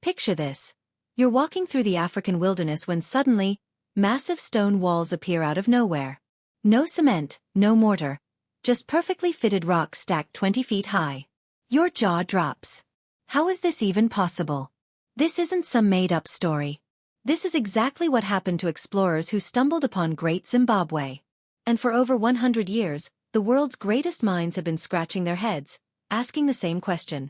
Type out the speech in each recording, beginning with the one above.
Picture this. You're walking through the African wilderness when suddenly, massive stone walls appear out of nowhere. No cement, no mortar, just perfectly fitted rocks stacked 20 feet high. Your jaw drops. How is this even possible? This isn't some made-up story. This is exactly what happened to explorers who stumbled upon Great Zimbabwe. And for over 100 years, the world's greatest minds have been scratching their heads, asking the same question.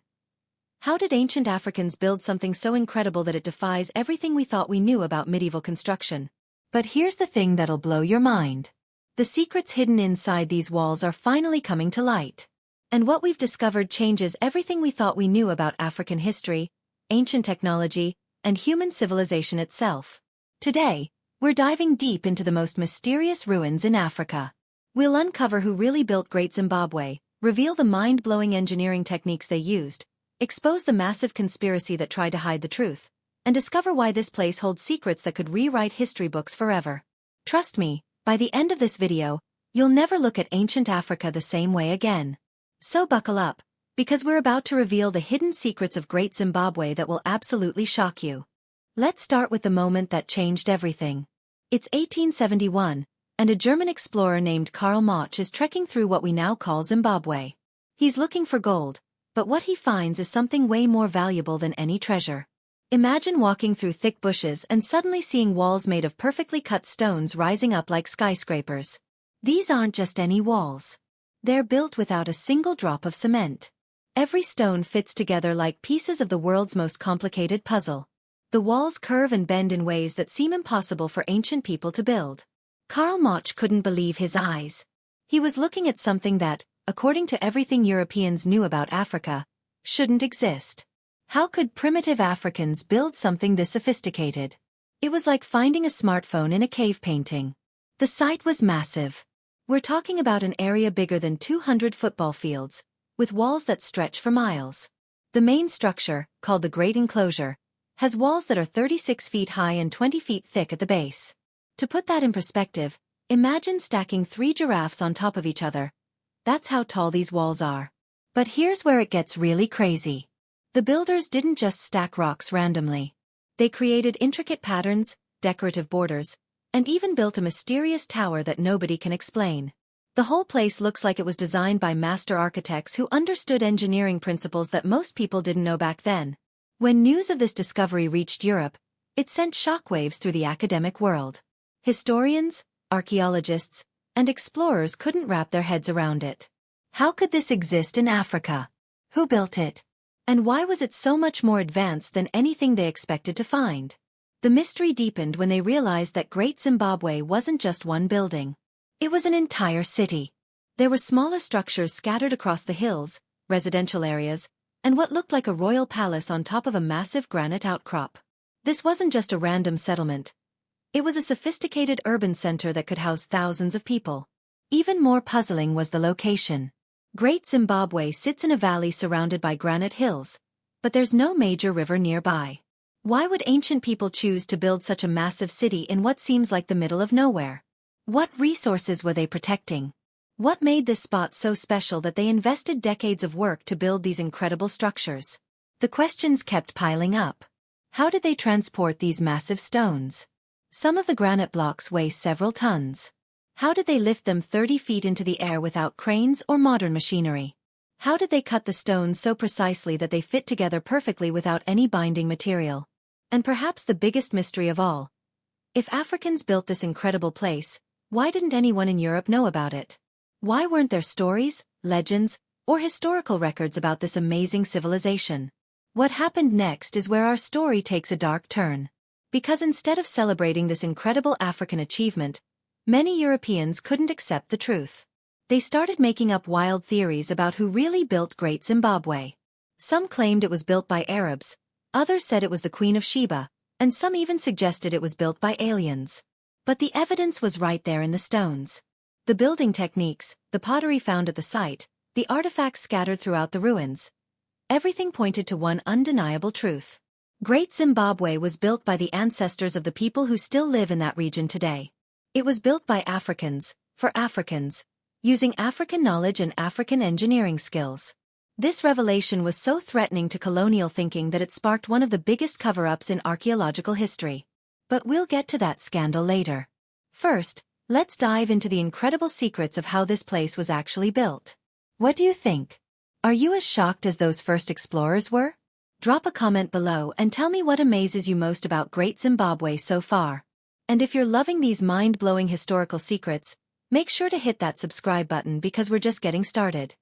How did ancient Africans build something so incredible that it defies everything we thought we knew about medieval construction? But here's the thing that'll blow your mind. The secrets hidden inside these walls are finally coming to light. And what we've discovered changes everything we thought we knew about African history, ancient technology, and human civilization itself. Today, we're diving deep into the most mysterious ruins in Africa. We'll uncover who really built Great Zimbabwe, reveal the mind-blowing engineering techniques they used, expose the massive conspiracy that tried to hide the truth, and discover why this place holds secrets that could rewrite history books forever. Trust me, by the end of this video, you'll never look at ancient Africa the same way again. So buckle up, because we're about to reveal the hidden secrets of Great Zimbabwe that will absolutely shock you. Let's start with the moment that changed everything. It's 1871, and a German explorer named Karl Mach is trekking through what we now call Zimbabwe. He's looking for gold, but what he finds is something way more valuable than any treasure. Imagine walking through thick bushes and suddenly seeing walls made of perfectly cut stones rising up like skyscrapers. These aren't just any walls. They're built without a single drop of cement. Every stone fits together like pieces of the world's most complicated puzzle. The walls curve and bend in ways that seem impossible for ancient people to build. Karl Mach couldn't believe his eyes. He was looking at something that, according to everything Europeans knew about Africa, shouldn't exist. How could primitive Africans build something this sophisticated? It was like finding a smartphone in a cave painting. The site was massive. We're talking about an area bigger than 200 football fields, with walls that stretch for miles. The main structure, called the Great Enclosure, has walls that are 36 feet high and 20 feet thick at the base. To put that in perspective, imagine stacking 3 giraffes on top of each other. That's how tall these walls are. But here's where it gets really crazy. The builders didn't just stack rocks randomly. They created intricate patterns, decorative borders, and even built a mysterious tower that nobody can explain. The whole place looks like it was designed by master architects who understood engineering principles that most people didn't know back then. When news of this discovery reached Europe, it sent shockwaves through the academic world. Historians, archaeologists, and explorers couldn't wrap their heads around it. How could this exist in Africa? Who built it? And why was it so much more advanced than anything they expected to find? The mystery deepened when they realized that Great Zimbabwe wasn't just one building. It was an entire city. There were smaller structures scattered across the hills, residential areas, and what looked like a royal palace on top of a massive granite outcrop. This wasn't just a random settlement. It was a sophisticated urban center that could house thousands of people. Even more puzzling was the location. Great Zimbabwe sits in a valley surrounded by granite hills, but there's no major river nearby. Why would ancient people choose to build such a massive city in what seems like the middle of nowhere? What resources were they protecting? What made this spot so special that they invested decades of work to build these incredible structures? The questions kept piling up. How did they transport these massive stones? Some of the granite blocks weigh several tons. How did they lift them 30 feet into the air without cranes or modern machinery? How did they cut the stones so precisely that they fit together perfectly without any binding material? And perhaps the biggest mystery of all. If Africans built this incredible place, why didn't anyone in Europe know about it? Why weren't there stories, legends, or historical records about this amazing civilization? What happened next is where our story takes a dark turn. Because instead of celebrating this incredible African achievement, many Europeans couldn't accept the truth. They started making up wild theories about who really built Great Zimbabwe. Some claimed it was built by Arabs, others said it was the Queen of Sheba, and some even suggested it was built by aliens. But the evidence was right there in the stones. The building techniques, the pottery found at the site, the artifacts scattered throughout the ruins. Everything pointed to one undeniable truth. Great Zimbabwe was built by the ancestors of the people who still live in that region today. It was built by Africans, for Africans, using African knowledge and African engineering skills. This revelation was so threatening to colonial thinking that it sparked one of the biggest cover-ups in archaeological history. But we'll get to that scandal later. First, let's dive into the incredible secrets of how this place was actually built. What do you think? Are you as shocked as those first explorers were? Drop a comment below and tell me what amazes you most about Great Zimbabwe so far. And if you're loving these mind-blowing historical secrets, make sure to hit that subscribe button because we're just getting started.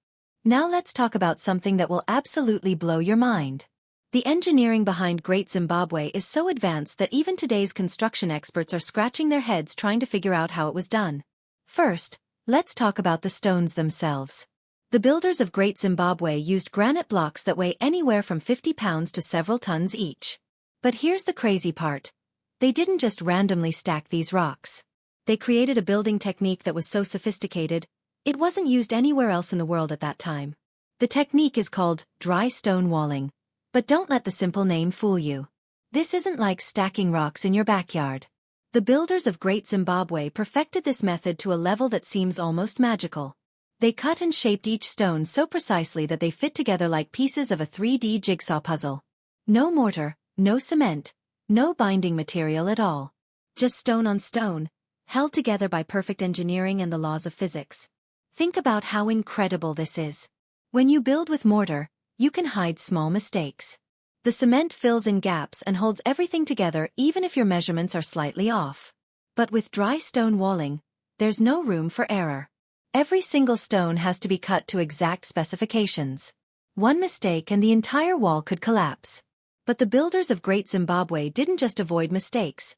Now let's talk about something that will absolutely blow your mind. The engineering behind Great Zimbabwe is so advanced that even today's construction experts are scratching their heads trying to figure out how it was done. First, let's talk about the stones themselves. The builders of Great Zimbabwe used granite blocks that weigh anywhere from 50 pounds to several tons each. But here's the crazy part. They didn't just randomly stack these rocks. They created a building technique that was so sophisticated, it wasn't used anywhere else in the world at that time. The technique is called dry stone walling. But don't let the simple name fool you. This isn't like stacking rocks in your backyard. The builders of Great Zimbabwe perfected this method to a level that seems almost magical. They cut and shaped each stone so precisely that they fit together like pieces of a 3D jigsaw puzzle. No mortar, no cement, no binding material at all. Just stone on stone, held together by perfect engineering and the laws of physics. Think about how incredible this is. When you build with mortar, you can hide small mistakes. The cement fills in gaps and holds everything together even if your measurements are slightly off. But with dry stone walling, there's no room for error. Every single stone has to be cut to exact specifications. One mistake and the entire wall could collapse. But the builders of Great Zimbabwe didn't just avoid mistakes.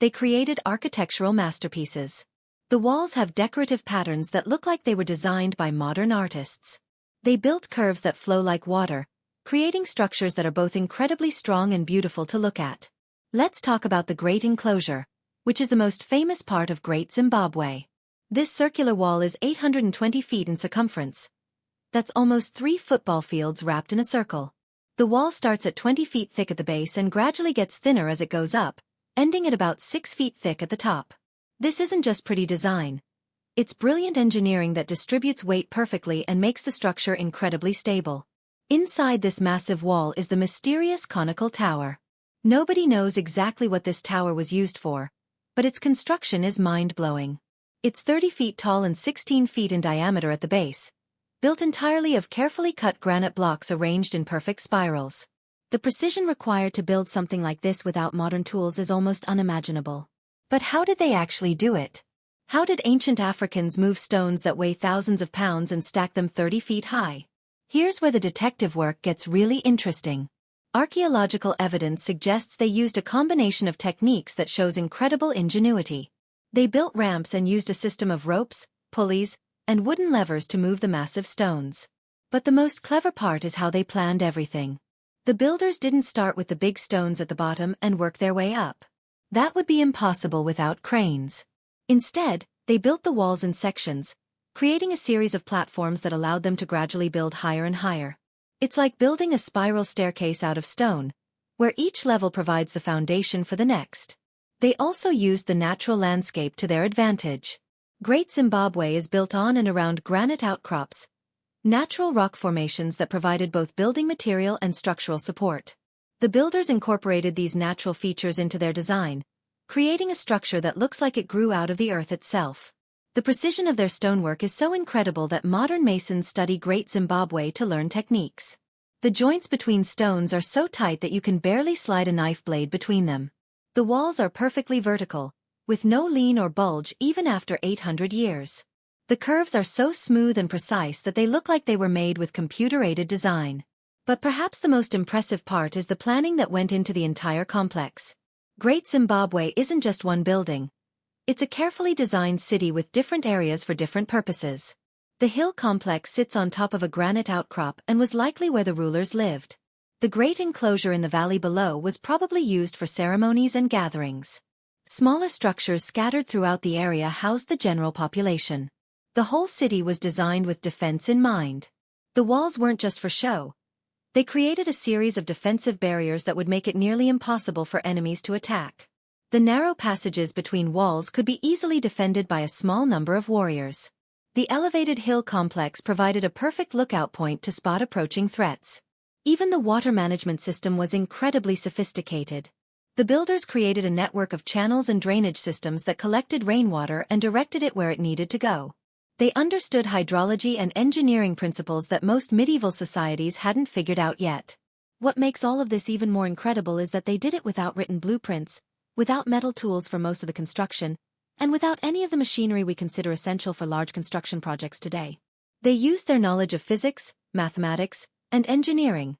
They created architectural masterpieces. The walls have decorative patterns that look like they were designed by modern artists. They built curves that flow like water, creating structures that are both incredibly strong and beautiful to look at. Let's talk about the Great Enclosure, which is the most famous part of Great Zimbabwe. This circular wall is 820 feet in circumference. That's almost 3 football fields wrapped in a circle. The wall starts at 20 feet thick at the base and gradually gets thinner as it goes up, ending at about 6 feet thick at the top. This isn't just pretty design. It's brilliant engineering that distributes weight perfectly and makes the structure incredibly stable. Inside this massive wall is the mysterious conical tower. Nobody knows exactly what this tower was used for, but its construction is mind-blowing. It's 30 feet tall and 16 feet in diameter at the base, built entirely of carefully cut granite blocks arranged in perfect spirals. The precision required to build something like this without modern tools is almost unimaginable. But how did they actually do it? How did ancient Africans move stones that weigh thousands of pounds and stack them 30 feet high? Here's where the detective work gets really interesting. Archaeological evidence suggests they used a combination of techniques that shows incredible ingenuity. They built ramps and used a system of ropes, pulleys, and wooden levers to move the massive stones. But the most clever part is how they planned everything. The builders didn't start with the big stones at the bottom and work their way up. That would be impossible without cranes. Instead, they built the walls in sections, creating a series of platforms that allowed them to gradually build higher and higher. It's like building a spiral staircase out of stone, where each level provides the foundation for the next. They also used the natural landscape to their advantage. Great Zimbabwe is built on and around granite outcrops, natural rock formations that provided both building material and structural support. The builders incorporated these natural features into their design, creating a structure that looks like it grew out of the earth itself. The precision of their stonework is so incredible that modern masons study Great Zimbabwe to learn techniques. The joints between stones are so tight that you can barely slide a knife blade between them. The walls are perfectly vertical, with no lean or bulge even after 800 years. The curves are so smooth and precise that they look like they were made with computer-aided design. But perhaps the most impressive part is the planning that went into the entire complex. Great Zimbabwe isn't just one building. It's a carefully designed city with different areas for different purposes. The hill complex sits on top of a granite outcrop and was likely where the rulers lived. The great enclosure in the valley below was probably used for ceremonies and gatherings. Smaller structures scattered throughout the area housed the general population. The whole city was designed with defense in mind. The walls weren't just for show. They created a series of defensive barriers that would make it nearly impossible for enemies to attack. The narrow passages between walls could be easily defended by a small number of warriors. The elevated hill complex provided a perfect lookout point to spot approaching threats. Even the water management system was incredibly sophisticated. The builders created a network of channels and drainage systems that collected rainwater and directed it where it needed to go. They understood hydrology and engineering principles that most medieval societies hadn't figured out yet. What makes all of this even more incredible is that they did it without written blueprints, without metal tools for most of the construction, and without any of the machinery we consider essential for large construction projects today. They used their knowledge of physics, mathematics, and engineering.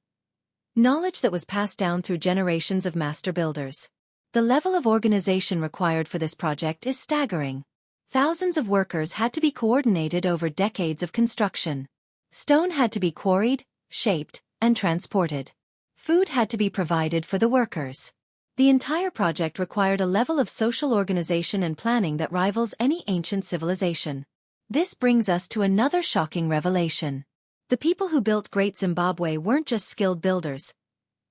Knowledge that was passed down through generations of master builders. The level of organization required for this project is staggering. Thousands of workers had to be coordinated over decades of construction. Stone had to be quarried, shaped, and transported. Food had to be provided for the workers. The entire project required a level of social organization and planning that rivals any ancient civilization. This brings us to another shocking revelation. The people who built Great Zimbabwe weren't just skilled builders.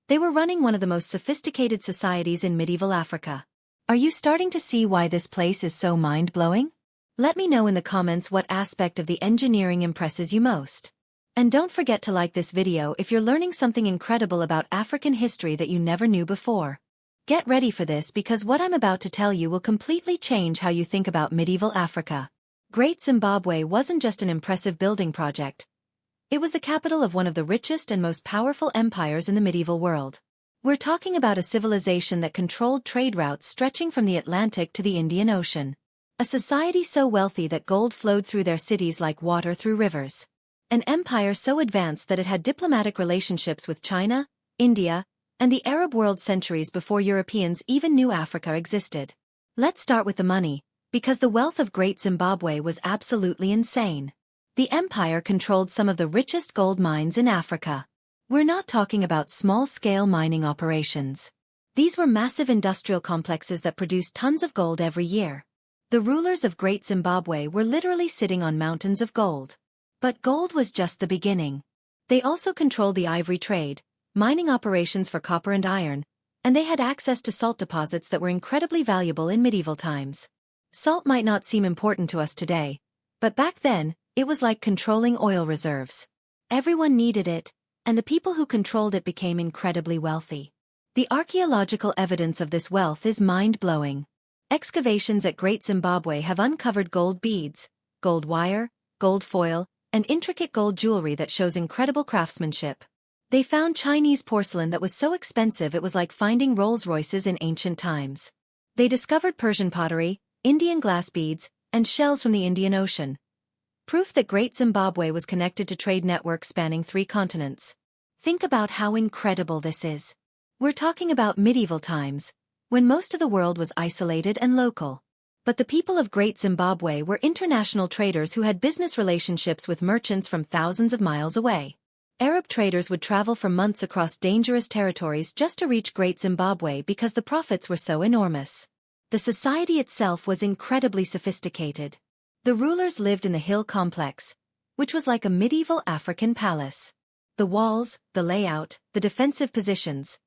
They were running one of the most sophisticated societies in medieval Africa. Are you starting to see why this place is so mind-blowing? Let me know in the comments what aspect of the engineering impresses you most. And don't forget to like this video if you're learning something incredible about African history that you never knew before. Get ready for this because what I'm about to tell you will completely change how you think about medieval Africa. Great Zimbabwe wasn't just an impressive building project. It was the capital of one of the richest and most powerful empires in the medieval world. We're talking about a civilization that controlled trade routes stretching from the Atlantic to the Indian Ocean. A society so wealthy that gold flowed through their cities like water through rivers. An empire so advanced that it had diplomatic relationships with China, India, and the Arab world centuries before Europeans even knew Africa existed. Let's start with the money, because the wealth of Great Zimbabwe was absolutely insane. The empire controlled some of the richest gold mines in Africa. We're not talking about small-scale mining operations. These were massive industrial complexes that produced tons of gold every year. The rulers of Great Zimbabwe were literally sitting on mountains of gold. But gold was just the beginning. They also controlled the ivory trade, mining operations for copper and iron, and they had access to salt deposits that were incredibly valuable in medieval times. Salt might not seem important to us today, but back then, it was like controlling oil reserves. Everyone needed it, and the people who controlled it became incredibly wealthy. The archaeological evidence of this wealth is mind-blowing. Excavations at Great Zimbabwe have uncovered gold beads, gold wire, gold foil, and intricate gold jewelry that shows incredible craftsmanship. They found Chinese porcelain that was so expensive it was like finding Rolls-Royces in ancient times. They discovered Persian pottery, Indian glass beads, and shells from the Indian Ocean. Proof that Great Zimbabwe was connected to trade networks spanning 3 continents. Think about how incredible this is. We're talking about medieval times, when most of the world was isolated and local. But the people of Great Zimbabwe were international traders who had business relationships with merchants from thousands of miles away. Arab traders would travel for months across dangerous territories just to reach Great Zimbabwe because the profits were so enormous. The society itself was incredibly sophisticated. The rulers lived in the hill complex, which was like a medieval African palace. The walls, the layout, the defensive positions.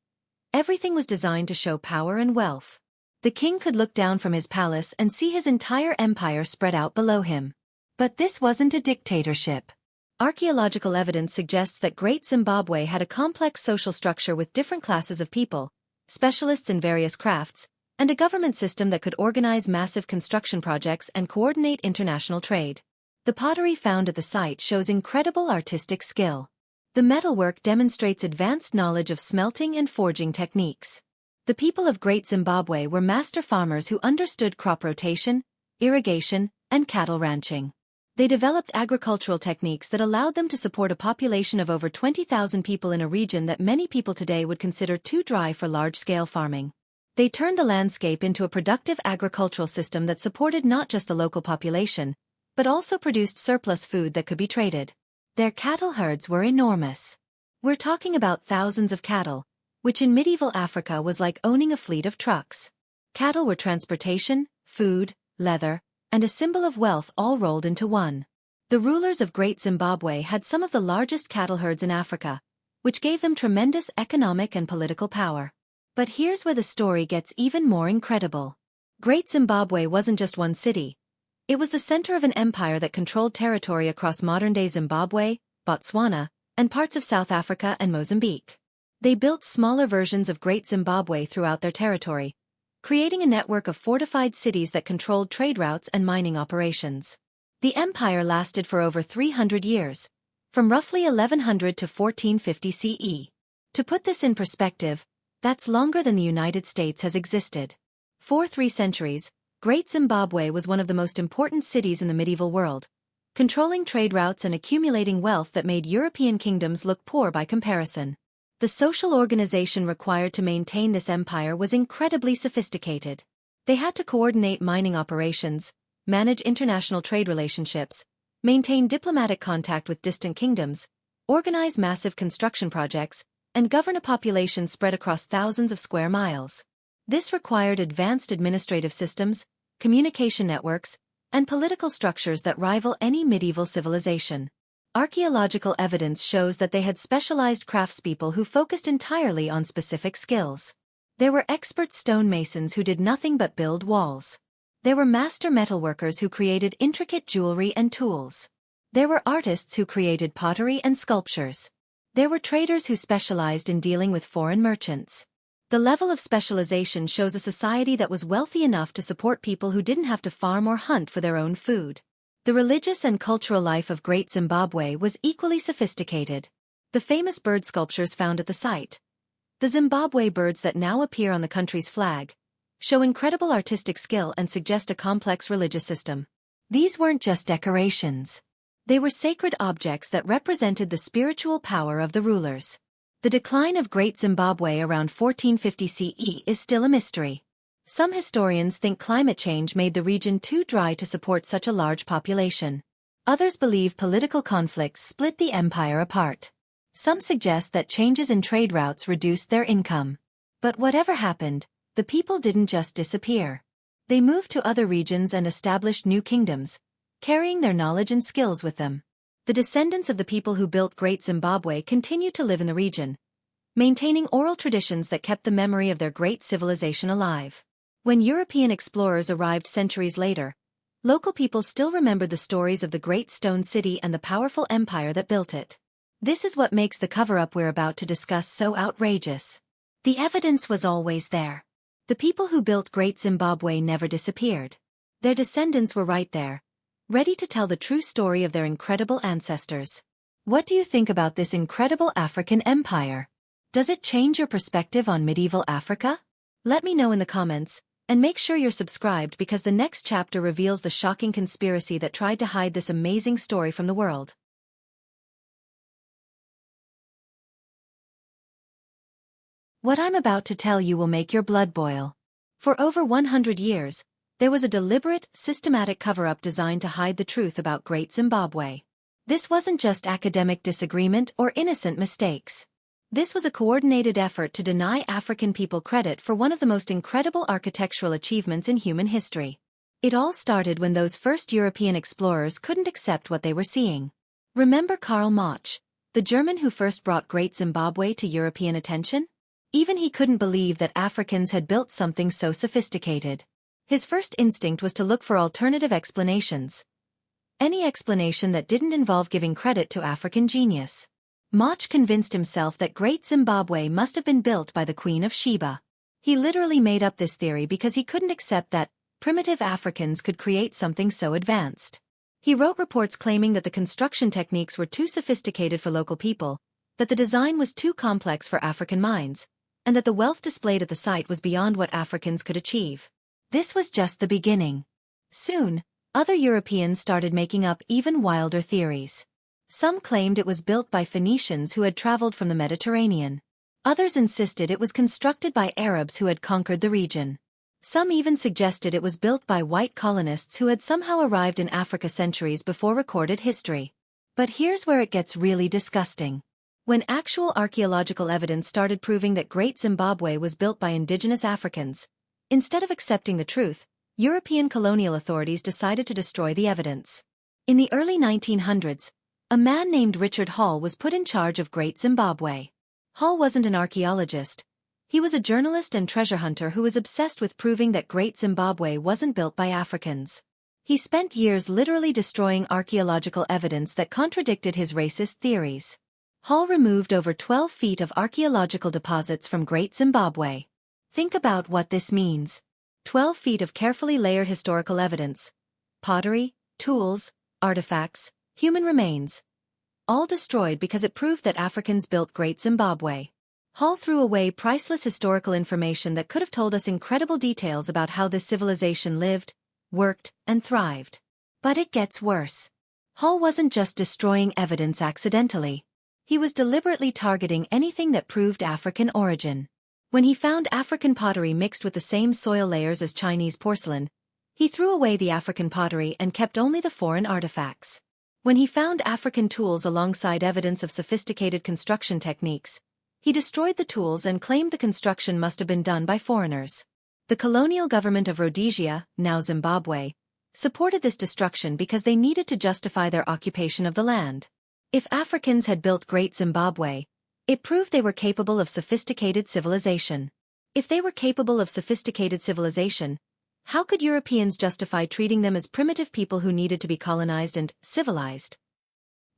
Everything was designed to show power and wealth. The king could look down from his palace and see his entire empire spread out below him. But this wasn't a dictatorship. Archaeological evidence suggests that Great Zimbabwe had a complex social structure with different classes of people, specialists in various crafts, and a government system that could organize massive construction projects and coordinate international trade. The pottery found at the site shows incredible artistic skill. The metalwork demonstrates advanced knowledge of smelting and forging techniques. The people of Great Zimbabwe were master farmers who understood crop rotation, irrigation, and cattle ranching. They developed agricultural techniques that allowed them to support a population of over 20,000 people in a region that many people today would consider too dry for large-scale farming. They turned the landscape into a productive agricultural system that supported not just the local population, but also produced surplus food that could be traded. Their cattle herds were enormous. We're talking about thousands of cattle, which in medieval Africa was like owning a fleet of trucks. Cattle were transportation, food, leather, and a symbol of wealth all rolled into one. The rulers of Great Zimbabwe had some of the largest cattle herds in Africa, which gave them tremendous economic and political power. But here's where the story gets even more incredible. Great Zimbabwe wasn't just one city. It was the center of an empire that controlled territory across modern-day Zimbabwe, Botswana, and parts of South Africa and Mozambique. They built smaller versions of Great Zimbabwe throughout their territory, creating a network of fortified cities that controlled trade routes and mining operations. The empire lasted for over 300 years, from roughly 1100 to 1450 CE. To put this in perspective, that's longer than the United States has existed. For 3 centuries, Great Zimbabwe was one of the most important cities in the medieval world, controlling trade routes and accumulating wealth that made European kingdoms look poor by comparison. The social organization required to maintain this empire was incredibly sophisticated. They had to coordinate mining operations, manage international trade relationships, maintain diplomatic contact with distant kingdoms, organize massive construction projects, and govern a population spread across thousands of square miles. This required advanced administrative systems, communication networks, and political structures that rival any medieval civilization. Archaeological evidence shows that they had specialized craftspeople who focused entirely on specific skills. There were expert stonemasons who did nothing but build walls. There were master metalworkers who created intricate jewelry and tools. There were artists who created pottery and sculptures. There were traders who specialized in dealing with foreign merchants. The level of specialization shows a society that was wealthy enough to support people who didn't have to farm or hunt for their own food. The religious and cultural life of Great Zimbabwe was equally sophisticated. The famous bird sculptures found at the site, the Zimbabwe birds that now appear on the country's flag, show incredible artistic skill and suggest a complex religious system. These weren't just decorations. They were sacred objects that represented the spiritual power of the rulers. The decline of Great Zimbabwe around 1450 CE is still a mystery. Some historians think climate change made the region too dry to support such a large population. Others believe political conflicts split the empire apart. Some suggest that changes in trade routes reduced their income. But whatever happened, the people didn't just disappear. They moved to other regions and established new kingdoms, carrying their knowledge and skills with them. The descendants of the people who built Great Zimbabwe continue to live in the region, maintaining oral traditions that kept the memory of their great civilization alive. When European explorers arrived centuries later, local people still remembered the stories of the Great Stone City and the powerful empire that built it. This is what makes the cover-up we're about to discuss so outrageous. The evidence was always there. The people who built Great Zimbabwe never disappeared. Their descendants were right there, ready to tell the true story of their incredible ancestors. What do you think about this incredible African empire? Does it change your perspective on medieval Africa? Let me know in the comments, and make sure you're subscribed because the next chapter reveals the shocking conspiracy that tried to hide this amazing story from the world. What I'm about to tell you will make your blood boil. For over 100 years, there was a deliberate, systematic cover-up designed to hide the truth about Great Zimbabwe. This wasn't just academic disagreement or innocent mistakes. This was a coordinated effort to deny African people credit for one of the most incredible architectural achievements in human history. It all started when those first European explorers couldn't accept what they were seeing. Remember Karl Mach, the German who first brought Great Zimbabwe to European attention? Even he couldn't believe that Africans had built something so sophisticated. His first instinct was to look for alternative explanations. Any explanation that didn't involve giving credit to African genius. Mach convinced himself that Great Zimbabwe must have been built by the Queen of Sheba. He literally made up this theory because he couldn't accept that primitive Africans could create something so advanced. He wrote reports claiming that the construction techniques were too sophisticated for local people, that the design was too complex for African minds, and that the wealth displayed at the site was beyond what Africans could achieve. This was just the beginning. Soon, other Europeans started making up even wilder theories. Some claimed it was built by Phoenicians who had traveled from the Mediterranean. Others insisted it was constructed by Arabs who had conquered the region. Some even suggested it was built by white colonists who had somehow arrived in Africa centuries before recorded history. But here's where it gets really disgusting. When actual archaeological evidence started proving that Great Zimbabwe was built by indigenous Africans, instead of accepting the truth, European colonial authorities decided to destroy the evidence. In the early 1900s, a man named Richard Hall was put in charge of Great Zimbabwe. Hall wasn't an archaeologist. He was a journalist and treasure hunter who was obsessed with proving that Great Zimbabwe wasn't built by Africans. He spent years literally destroying archaeological evidence that contradicted his racist theories. Hall removed over 12 feet of archaeological deposits from Great Zimbabwe. Think about what this means. 12 feet of carefully layered historical evidence. Pottery, tools, artifacts, human remains. All destroyed because it proved that Africans built Great Zimbabwe. Hall threw away priceless historical information that could have told us incredible details about how this civilization lived, worked, and thrived. But it gets worse. Hall wasn't just destroying evidence accidentally. He was deliberately targeting anything that proved African origin. When he found African pottery mixed with the same soil layers as Chinese porcelain, he threw away the African pottery and kept only the foreign artifacts. When he found African tools alongside evidence of sophisticated construction techniques, he destroyed the tools and claimed the construction must have been done by foreigners. The colonial government of Rhodesia, now Zimbabwe, supported this destruction because they needed to justify their occupation of the land. If Africans had built Great Zimbabwe, it proved they were capable of sophisticated civilization. If they were capable of sophisticated civilization, how could Europeans justify treating them as primitive people who needed to be colonized and civilized?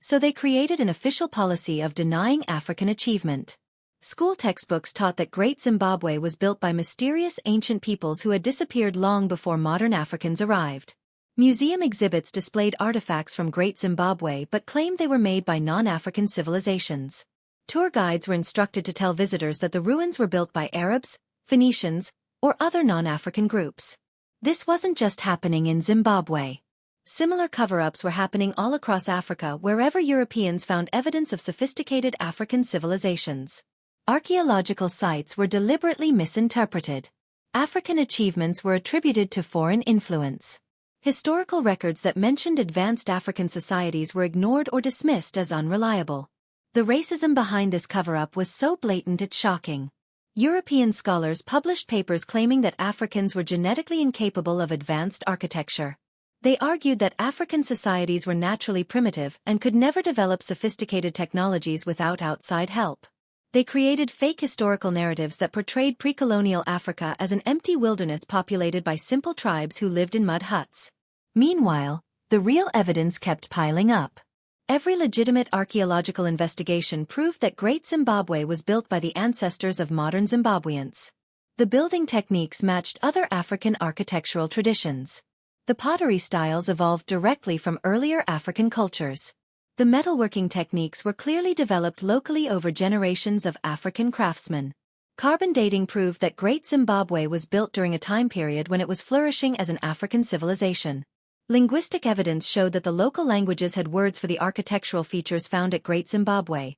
So they created an official policy of denying African achievement. School textbooks taught that Great Zimbabwe was built by mysterious ancient peoples who had disappeared long before modern Africans arrived. Museum exhibits displayed artifacts from Great Zimbabwe but claimed they were made by non-African civilizations. Tour guides were instructed to tell visitors that the ruins were built by Arabs, Phoenicians, or other non-African groups. This wasn't just happening in Zimbabwe. Similar cover-ups were happening all across Africa wherever Europeans found evidence of sophisticated African civilizations. Archaeological sites were deliberately misinterpreted. African achievements were attributed to foreign influence. Historical records that mentioned advanced African societies were ignored or dismissed as unreliable. The racism behind this cover-up was so blatant it's shocking. European scholars published papers claiming that Africans were genetically incapable of advanced architecture. They argued that African societies were naturally primitive and could never develop sophisticated technologies without outside help. They created fake historical narratives that portrayed pre-colonial Africa as an empty wilderness populated by simple tribes who lived in mud huts. Meanwhile, the real evidence kept piling up. Every legitimate archaeological investigation proved that Great Zimbabwe was built by the ancestors of modern Zimbabweans. The building techniques matched other African architectural traditions. The pottery styles evolved directly from earlier African cultures. The metalworking techniques were clearly developed locally over generations of African craftsmen. Carbon dating proved that Great Zimbabwe was built during a time period when it was flourishing as an African civilization. Linguistic evidence showed that the local languages had words for the architectural features found at Great Zimbabwe,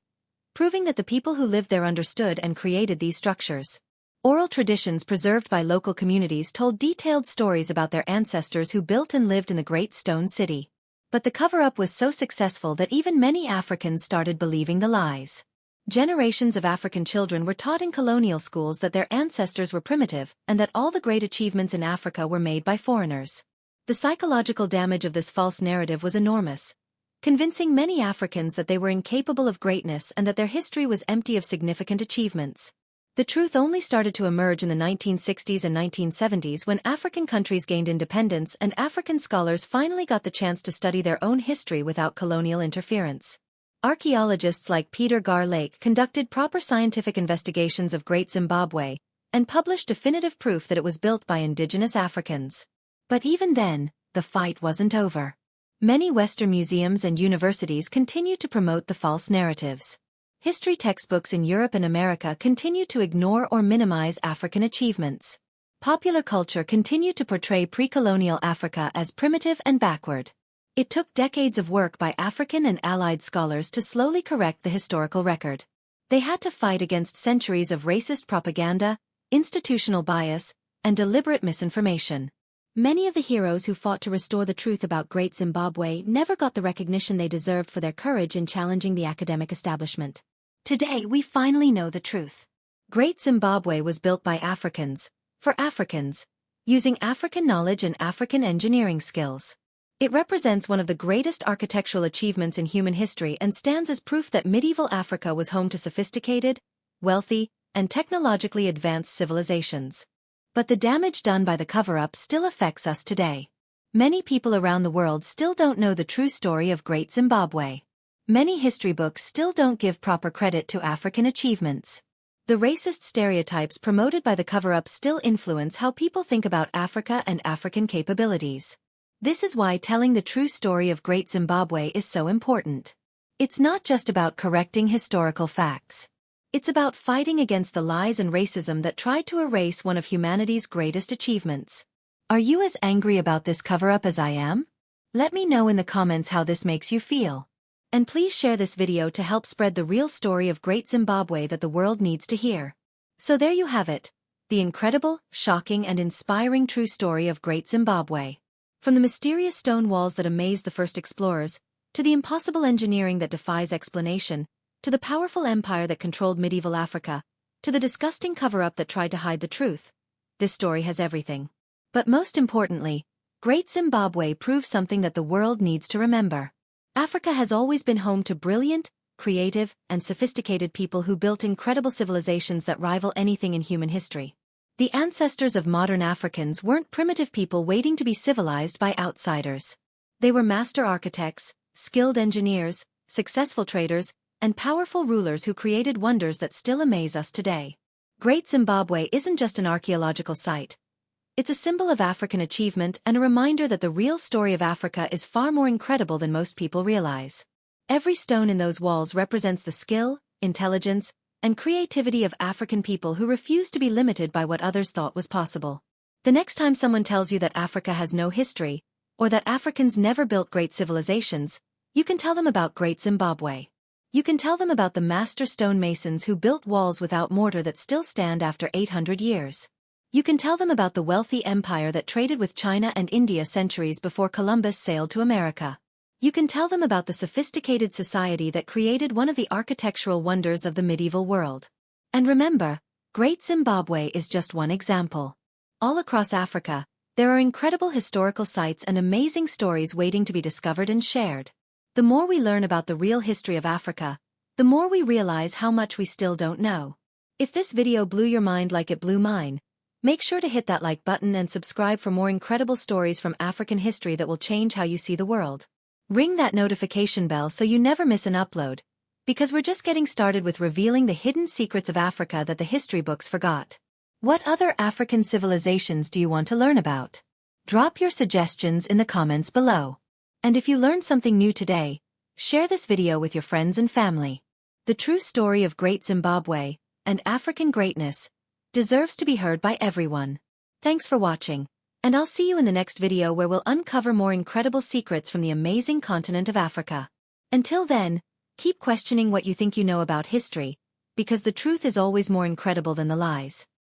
proving that the people who lived there understood and created these structures. Oral traditions preserved by local communities told detailed stories about their ancestors who built and lived in the Great Stone City. But the cover-up was so successful that even many Africans started believing the lies. Generations of African children were taught in colonial schools that their ancestors were primitive and that all the great achievements in Africa were made by foreigners. The psychological damage of this false narrative was enormous, convincing many Africans that they were incapable of greatness and that their history was empty of significant achievements. The truth only started to emerge in the 1960s and 1970s when African countries gained independence and African scholars finally got the chance to study their own history without colonial interference. Archaeologists like Peter Gar-Lake conducted proper scientific investigations of Great Zimbabwe and published definitive proof that it was built by indigenous Africans. But even then, the fight wasn't over. Many Western museums and universities continued to promote the false narratives. History textbooks in Europe and America continued to ignore or minimize African achievements. Popular culture continued to portray pre-colonial Africa as primitive and backward. It took decades of work by African and allied scholars to slowly correct the historical record. They had to fight against centuries of racist propaganda, institutional bias, and deliberate misinformation. Many of the heroes who fought to restore the truth about Great Zimbabwe never got the recognition they deserved for their courage in challenging the academic establishment. Today, we finally know the truth. Great Zimbabwe was built by Africans, for Africans, using African knowledge and African engineering skills. It represents one of the greatest architectural achievements in human history and stands as proof that medieval Africa was home to sophisticated, wealthy, and technologically advanced civilizations. But the damage done by the cover-up still affects us today. Many people around the world still don't know the true story of Great Zimbabwe. Many history books still don't give proper credit to African achievements. The racist stereotypes promoted by the cover-up still influence how people think about Africa and African capabilities. This is why telling the true story of Great Zimbabwe is so important. It's not just about correcting historical facts. It's about fighting against the lies and racism that tried to erase one of humanity's greatest achievements. Are you as angry about this cover-up as I am? Let me know in the comments how this makes you feel. And please share this video to help spread the real story of Great Zimbabwe that the world needs to hear. So there you have it, the incredible, shocking and inspiring true story of Great Zimbabwe. From the mysterious stone walls that amazed the first explorers, to the impossible engineering that defies explanation, to the powerful empire that controlled medieval Africa, to the disgusting cover-up that tried to hide the truth, this story has everything. But most importantly, Great Zimbabwe proves something that the world needs to remember. Africa has always been home to brilliant, creative, and sophisticated people who built incredible civilizations that rival anything in human history. The ancestors of modern Africans weren't primitive people waiting to be civilized by outsiders. They were master architects, skilled engineers, successful traders, and powerful rulers who created wonders that still amaze us today. Great Zimbabwe isn't just an archaeological site. It's a symbol of African achievement and a reminder that the real story of Africa is far more incredible than most people realize. Every stone in those walls represents the skill, intelligence, and creativity of African people who refused to be limited by what others thought was possible. The next time someone tells you that Africa has no history, or that Africans never built great civilizations, you can tell them about Great Zimbabwe. You can tell them about the master stonemasons who built walls without mortar that still stand after 800 years. You can tell them about the wealthy empire that traded with China and India centuries before Columbus sailed to America. You can tell them about the sophisticated society that created one of the architectural wonders of the medieval world. And remember, Great Zimbabwe is just one example. All across Africa, there are incredible historical sites and amazing stories waiting to be discovered and shared. The more we learn about the real history of Africa, the more we realize how much we still don't know. If this video blew your mind like it blew mine, make sure to hit that like button and subscribe for more incredible stories from African history that will change how you see the world. Ring that notification bell so you never miss an upload, because we're just getting started with revealing the hidden secrets of Africa that the history books forgot. What other African civilizations do you want to learn about? Drop your suggestions in the comments below. And if you learned something new today, share this video with your friends and family. The true story of Great Zimbabwe and African greatness deserves to be heard by everyone. Thanks for watching, and I'll see you in the next video where we'll uncover more incredible secrets from the amazing continent of Africa. Until then, keep questioning what you think you know about history, because the truth is always more incredible than the lies.